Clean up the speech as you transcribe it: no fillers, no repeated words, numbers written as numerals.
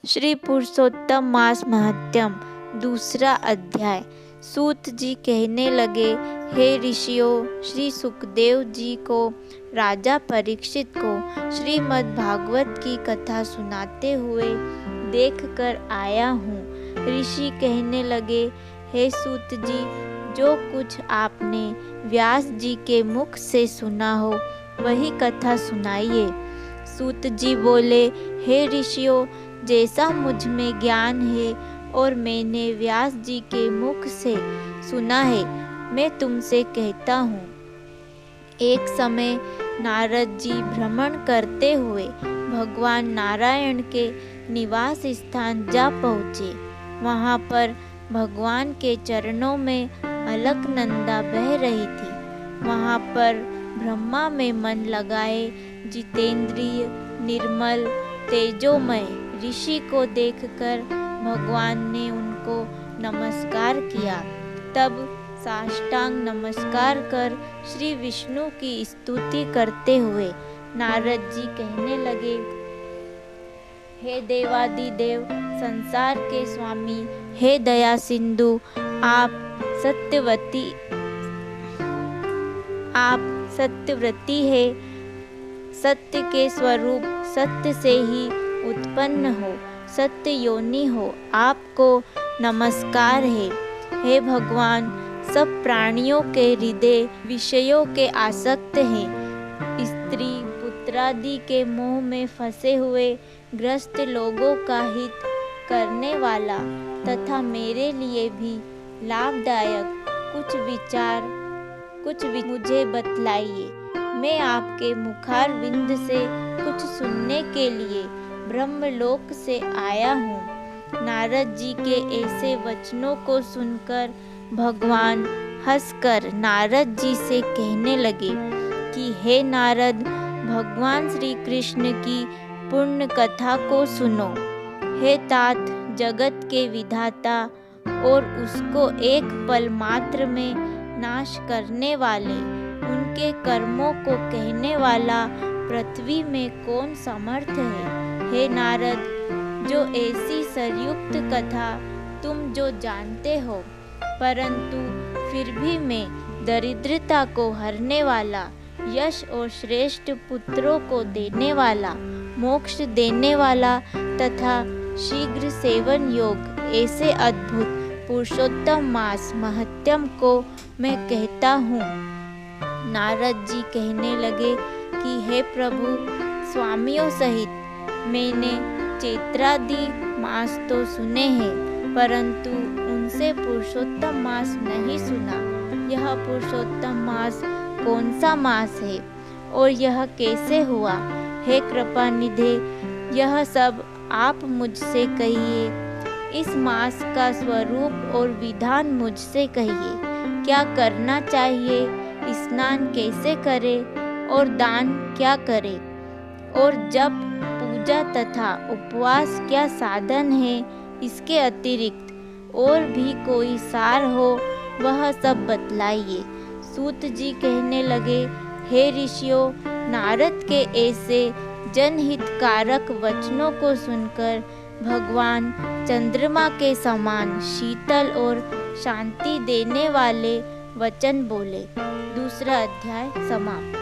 श्री पुरुषोत्तम मास महत्यम दूसरा अध्याय। सूत जी कहने लगे, हे ऋषियों, श्री सुखदेव जी को राजा परीक्षित को श्रीमद् भागवत की कथा सुनाते हुए देखकर आया हूँ। ऋषि कहने लगे, हे सूत जी, जो कुछ आपने व्यास जी के मुख से सुना हो वही कथा सुनाइए। सूत जी बोले, हे ऋषियों, जैसा मुझ में ज्ञान है और मैंने व्यास जी के मुख से सुना है, मैं तुमसे कहता हूँ। एक समय नारद जी भ्रमण करते हुए भगवान नारायण के निवास स्थान जा पहुँचे। वहाँ पर भगवान के चरणों में अलकनंदा बह रही थी। वहाँ पर ब्रह्मा में मन लगाए जितेंद्रिय निर्मल तेजोमय ऋषि को देखकर भगवान ने उनको नमस्कार किया। तब साष्टांग नमस्कार कर श्री विष्णु की स्तुति करते हुए नारद जी कहने लगे, हे देवादिदेव, संसार के स्वामी, हे दया सिंधु, आप सत्यव्रती है, सत्य के स्वरूप, सत्य से ही उत्पन्न हो, सत्य योनि हो, आपको नमस्कार है। हे भगवान, सब प्राणियों के हृदय विषयों के आसक्त हैं। स्त्री पुत्रादि के मोह में फंसे हुए ग्रस्त लोगों का हित करने वाला तथा मेरे लिए भी लाभदायक कुछ मुझे बतलाइए। मैं आपके मुखारविंद से कुछ सुनने के लिए ब्रह्मलोक से आया हूँ। नारद जी के ऐसे वचनों को सुनकर भगवान हंसकर नारद जी से कहने लगे कि हे नारद, भगवान श्री कृष्ण की पुण्य कथा को सुनो। हे तात, जगत के विधाता और उसको एक पल मात्र में नाश करने वाले, उनके कर्मों को कहने वाला पृथ्वी में कौन समर्थ है। हे नारद, जो ऐसी सरयुक्त कथा तुम जो जानते हो, परंतु फिर भी मैं दरिद्रता को हरने वाला, यश और श्रेष्ठ पुत्रों को देने वाला, मोक्ष देने वाला तथा शीघ्र सेवन योग ऐसे अद्भुत पुरुषोत्तम मास महत्यम को मैं कहता हूँ। नारद जी कहने लगे कि हे प्रभु, स्वामियों सहित मैंने चैत्रादि मास तो सुने हैं, परंतु उनसे पुरुषोत्तम मास नहीं सुना। यह पुरुषोत्तम मास कौन सा मास है और यह कैसे हुआ? हे कृपा निधे, यह सब आप मुझसे कहिए। इस मास का स्वरूप और विधान मुझसे कहिए। क्या करना चाहिए, स्नान कैसे करें और दान क्या करें, और जप, पूजा तथा उपवास क्या साधन है। इसके अतिरिक्त और भी कोई सार हो वह सब बतलाइए। सूत जी कहने लगे, हे ऋषियों, नारद के ऐसे जनहितकारक वचनों को सुनकर भगवान चंद्रमा के समान शीतल और शांति देने वाले वचन बोले। दूसरा अध्याय समाप्त।